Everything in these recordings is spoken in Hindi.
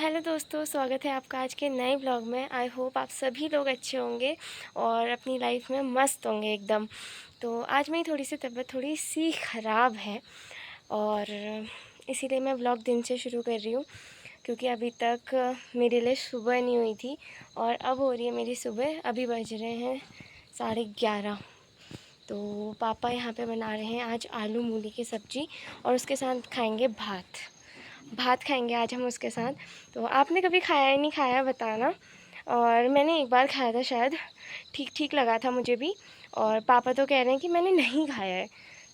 हेलो दोस्तों, स्वागत है आपका आज के नए ब्लॉग में। आई होप आप सभी लोग अच्छे होंगे और अपनी लाइफ में मस्त होंगे एकदम। तो आज मेरी थोड़ी सी तबीयत थोड़ी सी ख़राब है और इसीलिए मैं ब्लॉग दिन से शुरू कर रही हूँ, क्योंकि अभी तक मेरे लिए सुबह नहीं हुई थी और अब हो रही है मेरी सुबह। अभी बज रहे हैं 11:30। तो पापा यहाँ पे बना रहे हैं आज आलू मूली की सब्ज़ी और उसके साथ खाएंगे भात खाएंगे आज हम उसके साथ। तो आपने कभी खाया है नहीं खाया बताना। और मैंने एक बार खाया था, शायद ठीक ठीक लगा था मुझे भी, और पापा तो कह रहे हैं कि मैंने नहीं खाया है।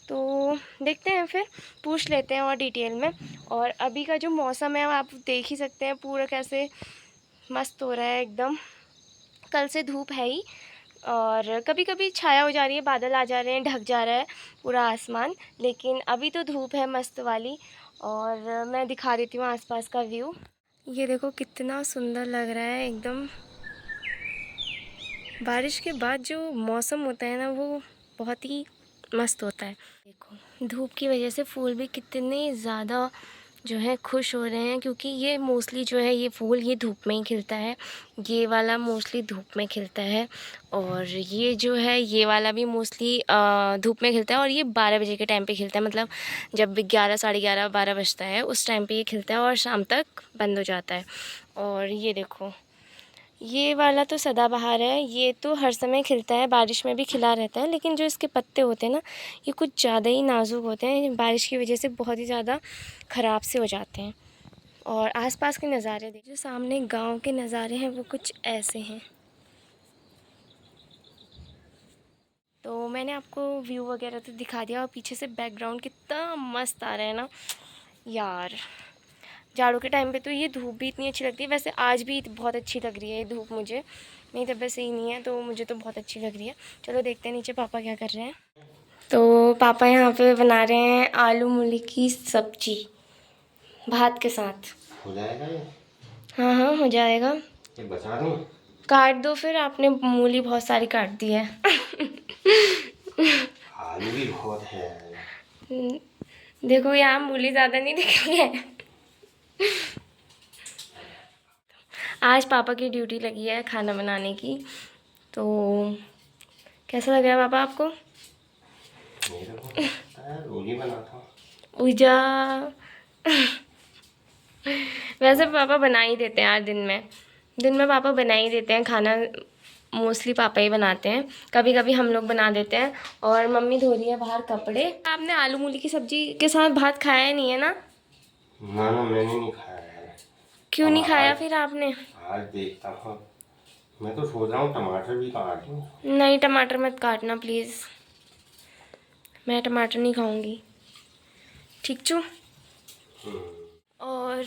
तो देखते हैं, फिर पूछ लेते हैं और डिटेल में। और अभी का जो मौसम है आप देख ही सकते हैं, पूरा कैसे मस्त हो रहा है एकदम। कल से धूप है ही और कभी कभी छाया हो जा रही है, बादल आ जा रहे हैं, ढक जा रहा है पूरा आसमान, लेकिन अभी तो धूप है मस्त वाली। और मैं दिखा देती हूँ आसपास का व्यू। ये देखो कितना सुंदर लग रहा है एकदम। बारिश के बाद जो मौसम होता है ना, वो बहुत ही मस्त होता है। देखो धूप की वजह से फूल भी कितने ज़्यादा जो है खुश हो रहे हैं, क्योंकि ये मोस्टली जो है ये फूल ये धूप में ही खिलता है। ये वाला मोस्टली धूप में खिलता है और ये जो है ये वाला भी मोस्टली धूप में खिलता है। और ये 12 बजे के टाइम पे खिलता है, मतलब जब 11 साढ़े 11 12 बजता है उस टाइम पे ये खिलता है और शाम तक बंद हो जाता है। और ये देखो ये वाला तो सदाबहार है, ये तो हर समय खिलता है, बारिश में भी खिला रहता है। लेकिन जो इसके पत्ते होते हैं ना, ये कुछ ज़्यादा ही नाजुक होते हैं, बारिश की वजह से बहुत ही ज़्यादा ख़राब से हो जाते हैं। और आसपास के नज़ारे देखिए, जो सामने गांव के नज़ारे हैं वो कुछ ऐसे हैं। तो मैंने आपको व्यू वगैरह तो दिखा दिया, और पीछे से बैकग्राउंड कितना मस्त आ रहा है ना यार। जाड़ों के टाइम पे तो ये धूप भी इतनी अच्छी लगती है। वैसे आज भी बहुत अच्छी लग रही है ये धूप मुझे, मेरी तबीयत सही नहीं है तो मुझे तो बहुत अच्छी लग रही है। चलो देखते हैं नीचे पापा क्या कर रहे हैं। तो पापा यहाँ पे बना रहे हैं आलू मूली की सब्जी भात के साथ। हो जाएगा ये? हाँ हाँ हो जाएगा। ये बचा दूँ? काट दो फिर, आपने मूली बहुत सारी काट दी है। आलू भी बहुत है। देखो यहाँ मूली ज़्यादा नहीं दिख रही है। आज पापा की ड्यूटी लगी है खाना बनाने की। तो कैसा लग रहा है पापा आपको? मेरे को पता है, रोज ही बनाता हूँ। पूजा। वैसे पापा बना ही देते हैं यार, दिन में पापा बना ही देते हैं खाना। मोस्टली पापा ही बनाते हैं, कभी कभी हम लोग बना देते हैं। और मम्मी धो रही है बाहर कपड़े। आपने आलू मूली की सब्जी के साथ भात खाया नहीं है ना? ना ना, मैंने नहीं खाया है। क्यों अब नहीं खाया आज फिर आपने? आज देखता हूँ। मैं तो सोच रहा हूँ टमाटर भी काट दूँ। नहीं टमाटर मत काटना प्लीज़, मैं टमाटर नहीं खाऊंगी। ठीक चू। और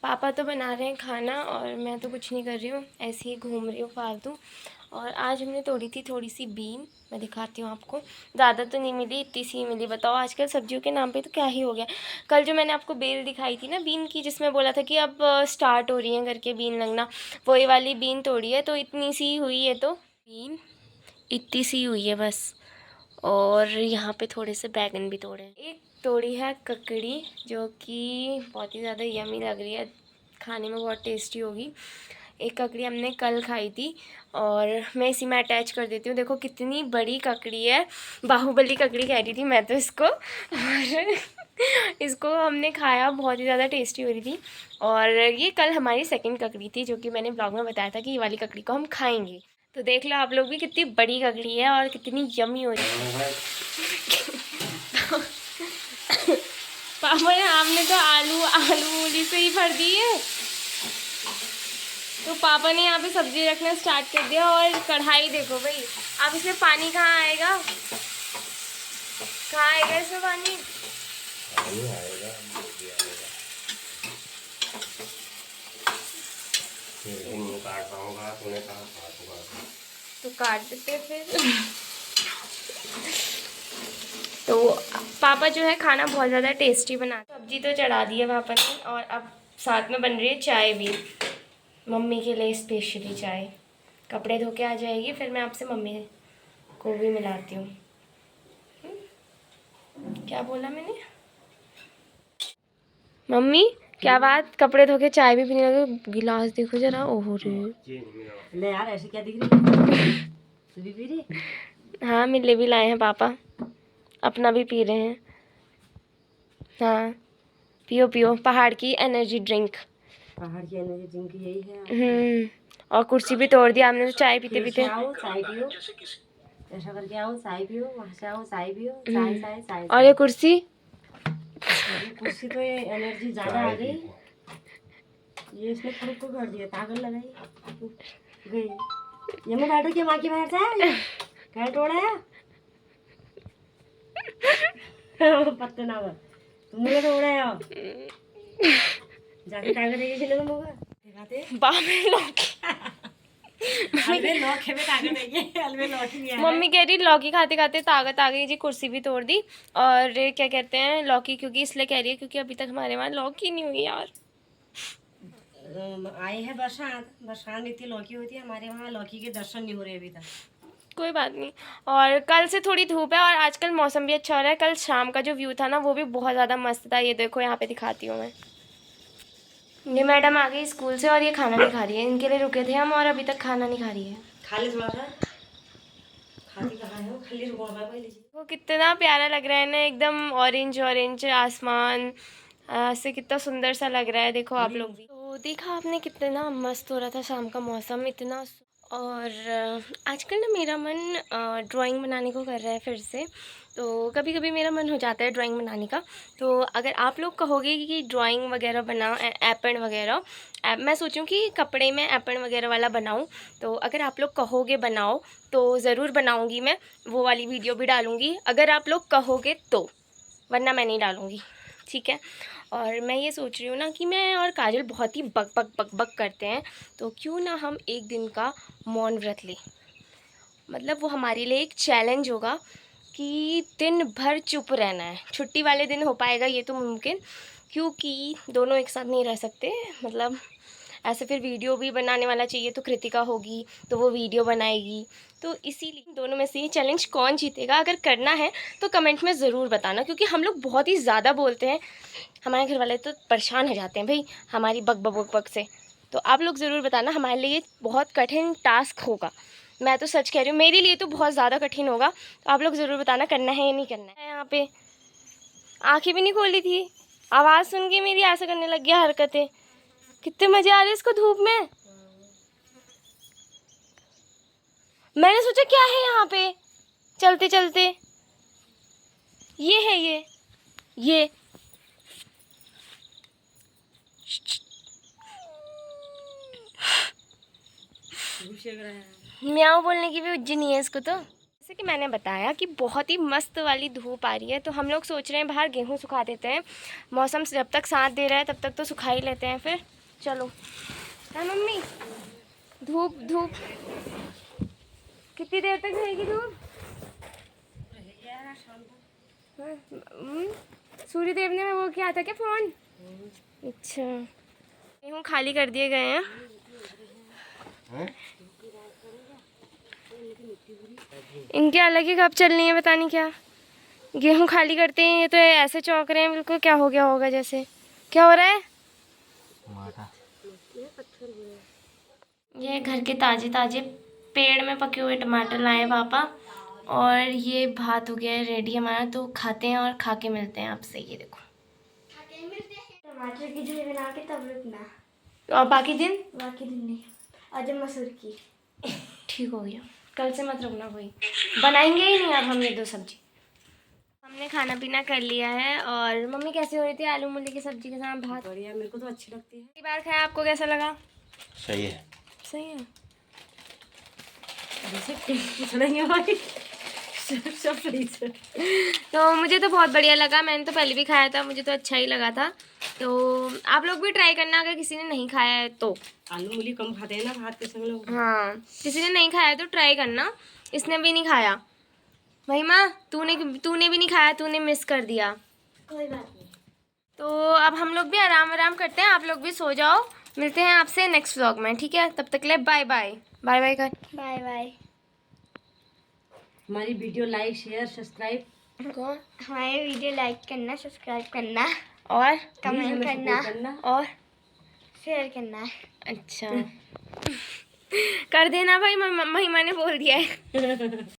पापा तो बना रहे हैं खाना और मैं तो कुछ नहीं कर रही हूँ, ऐसे ही घूम रही हूँ फालतू। और आज हमने तोड़ी थी थोड़ी सी बीन, मैं दिखाती हूँ आपको। ज़्यादा तो नहीं मिली, इतनी सी मिली। बताओ आजकल सब्जियों के नाम पे तो क्या ही हो गया। कल जो मैंने आपको बेल दिखाई थी ना बीन की, जिसमें बोला था कि अब स्टार्ट हो रही है करके बीन लगना, वही वाली बीन तोड़ी है। तो इतनी सी हुई है, तो बीन इतनी सी हुई है बस। और यहाँ पे थोड़े से बैगन भी तोड़े हैं। एक तोड़ी है ककड़ी, जो कि बहुत ही ज़्यादा यमी लग रही है, खाने में बहुत टेस्टी होगी। एक ककड़ी हमने कल खाई थी और मैं इसी में अटैच कर देती हूँ। देखो कितनी बड़ी ककड़ी है, बाहुबली ककड़ी कह रही थी मैं तो इसको। और इसको हमने खाया, बहुत ही ज़्यादा टेस्टी हो रही थी। और ये कल हमारी सेकंड ककड़ी थी, जो कि मैंने ब्लॉग में बताया था कि ये वाली ककड़ी को हम खाएंगे। तो देख लो आप लोग भी कितनी बड़ी ककड़ी है और कितनी यमी हो रही है। पापा ने आपने तो आलू मूली से ही भर दी है। तो पापा ने यहाँ पे सब्जी रखना स्टार्ट कर दिया। और कढ़ाई देखो भाई, अब इसमें पानी कहाँ आएगा, कहाँ आएगा इसमें पानी? आएगा। नहीं काट पाऊंगा, तूने कहा काटूंगा तो काट देते फिर। तो पापा जो है खाना बहुत ज़्यादा टेस्टी बनाते। सब्जी तो चढ़ा दी है पापा ने और अब साथ में बन रही है चाय भी, मम्मी के लिए स्पेशली चाय। कपड़े धो के आ जाएगी, फिर मैं आपसे मम्मी को भी मिलाती हूँ। क्या बोला मैंने? मम्मी क्या बात, कपड़े धो के चाय भी पीने लगे। गिलास देखो जरा, ओहो रे। ले यार, ऐसे क्या दिख रही है? तू भी पी रही? हाँ, मिले भी लाए हैं पापा, अपना भी पी रहे हैं। हाँ, पियो पियो, पहाड़ की एनर्जी ड्रिंक। पहाड़ की एनर्जी ड्रिंक यही है। और कुर्सी भी तोड़ दिया हमने तो चाय पीते फिर से पीते। आओ चाय पियो, ऐसा करके आओ चाय पियो, वहाँ से आओ चाय पियो, चाय चाय चाय। और ये कुर्सी, अभी कुर्सी तो ये एनर्जी ज्यादा आ गई, ये इसने खुद को कर दिया, ताकत लगाई गई। ये मैं बैठो कि माँ की बाहर से क्या तोड़ा है? पत्ते ना कर, तुम मुझे तोड़ा है जाके ताकत देगी चले तुम लोग दिखाते बाप रे लौकी। अलवे लौकी में ताकत देगी, अलवे लौकी नहीं है। मम्मी कह रही लौकी खाते खाते ताकत आ गई जी, कुर्सी भी तोड़ दी। और क्या कहते हैं, लौकी क्योंकि इसलिए कह रही है क्योंकि अभी तक हमारे वहाँ लौकी नहीं हुई यार। आई है बरसात, बरसात में इतनी लौकी होती है, हमारे वहाँ लौकी के दर्शन नहीं हो रहे अभी तक। कोई बात नहीं। और कल से थोड़ी धूप है और आजकल मौसम भी अच्छा हो रहा है। कल शाम का जो व्यू था ना वो भी बहुत ज़्यादा मस्त था। ये देखो यहाँ पे दिखाती हूँ मैं। ये मैडम आ गई स्कूल से और ये खाना नहीं खा रही है। इनके लिए रुके थे हम और अभी तक खाना नहीं खा रही है। खा ले थोड़ा सा, खाती कहाँ है वो, खाली रुको पहले। वो कितना प्यारा लग रहा है ना, एकदम ऑरेंज ऑरेंज आसमान से कितना सुंदर सा लग रहा है। देखो आप लोग भी तो देखा आपने कितना मस्त हो रहा था शाम का मौसम, इतना। और आजकल ना मेरा मन ड्राइंग बनाने को कर रहा है फिर से। तो कभी कभी मेरा मन हो जाता है ड्राइंग बनाने का। तो अगर आप लोग कहोगे कि ड्राइंग वगैरह बनाओ, एपन वगैरह, मैं सोचूं कि कपड़े में एपन वगैरह वाला बनाऊं। तो अगर आप लोग कहोगे बनाओ तो ज़रूर बनाऊंगी मैं, वो वाली वीडियो भी डालूंगी अगर आप लोग कहोगे तो, वरना मैं नहीं डालूंगी, ठीक है। और मैं ये सोच रही हूँ ना कि मैं और काजल बहुत ही बक बक बक बक करते हैं, तो क्यों ना हम एक दिन का मौन व्रत लें। मतलब वो हमारे लिए एक चैलेंज होगा कि दिन भर चुप रहना है। छुट्टी वाले दिन हो पाएगा ये तो मुमकिन, क्योंकि दोनों एक साथ नहीं रह सकते। मतलब ऐसे फिर वीडियो भी बनाने वाला चाहिए, तो कृतिका होगी तो वो वीडियो बनाएगी। तो इसीलिए दोनों में से ये चैलेंज कौन जीतेगा, अगर करना है तो कमेंट में ज़रूर बताना, क्योंकि हम लोग बहुत ही ज़्यादा बोलते हैं। हमारे घर वाले तो परेशान हो जाते हैं भाई हमारी बक बक बक से। तो आप लोग ज़रूर बताना, हमारे लिए बहुत कठिन टास्क होगा। मैं तो सच कह रही हूँ, मेरे लिए तो बहुत ज़्यादा कठिन होगा। तो आप लोग ज़रूर बताना करना है या नहीं करना है। यहाँ पे आँखें भी नहीं खोली थी, आवाज़ सुन के मेरी ऐसा करने लग गया हरकतें। कितने मज़े आ रहे हैं इसको धूप में। मैंने सोचा क्या है यहाँ पे चलते चलते, ये है ये म्याऊं बोलने की भी उज्जी नहीं है इसको। तो जैसे कि मैंने बताया कि बहुत ही मस्त वाली धूप आ रही है, तो हम लोग सोच रहे हैं बाहर गेहूं सुखा देते हैं। मौसम जब तक साथ दे रहा है तब तक तो सुखा ही लेते हैं फिर। चलो है मम्मी, धूप धूप कितनी देर तक रहेगी धूप? सूर्य देव ने वो किया था क्या फ़ोन? अच्छा, गेहूँ खाली कर दिए गए हैं। इनके अलग ही गप चलनी है, पता नहीं क्या। गेहूँ खाली करते हैं ये तो ऐसे चौंक रहे हैं बिल्कुल, क्या हो गया होगा जैसे। क्या हो रहा है? ये घर के ताजे ताजे पेड़ में पके हुए टमाटर लाए हैं पापा, और ये भात हो गया है रेडी हमारा। तो खाते हैं और खा के मिलते हैं आपसे। ये देखो टमाटर की झोली बना के तब रुकना। और बाकी दिन नहीं, आज मसूर की। ठीक हो गया, कल से मत रुकना कोई, बनाएंगे ही नहीं अब हम ये दो सब्जी। हमने खाना पीना कर लिया है। और मम्मी कैसी हो रही थी आलू मूली की सब्जी के साथ भात? बढ़िया, मेरे को तो अच्छी लगती है। पहली बार खाया, आपको कैसा लगा? सही है। सही है। कुछ नहीं है भाई, सब सही से। तो मुझे तो बहुत बढ़िया लगा, मैंने तो पहले भी खाया था, मुझे तो अच्छा ही लगा था। तो आप लोग भी ट्राई करना अगर किसी ने नहीं खाया है तो। आलू मूली कम खाते हैं ना भात के संग लोग। हाँ, किसी ने नहीं खाया है तो ट्राई करना। इसने भी नहीं खाया भाई माँ, तूने भी नहीं खाया, तूने मिस कर दिया। कोई बात नहीं। तो अब हम लोग भी आराम करते हैं, आप लोग भी सो जाओ। मिलते हैं आपसे नेक्स्ट व्लॉग में, ठीक है? तब तक के लिए बाय बाय। बाय बाय कर। Bye bye. हमारी वीडियो लाइक शेयर सब्सक्राइब कौन? हमारे वीडियो लाइक करना, सब्सक्राइब करना। और कमेंट करना। और शेयर करना है। अच्छा कर देना भाई, महिमा ने बोल दिया है।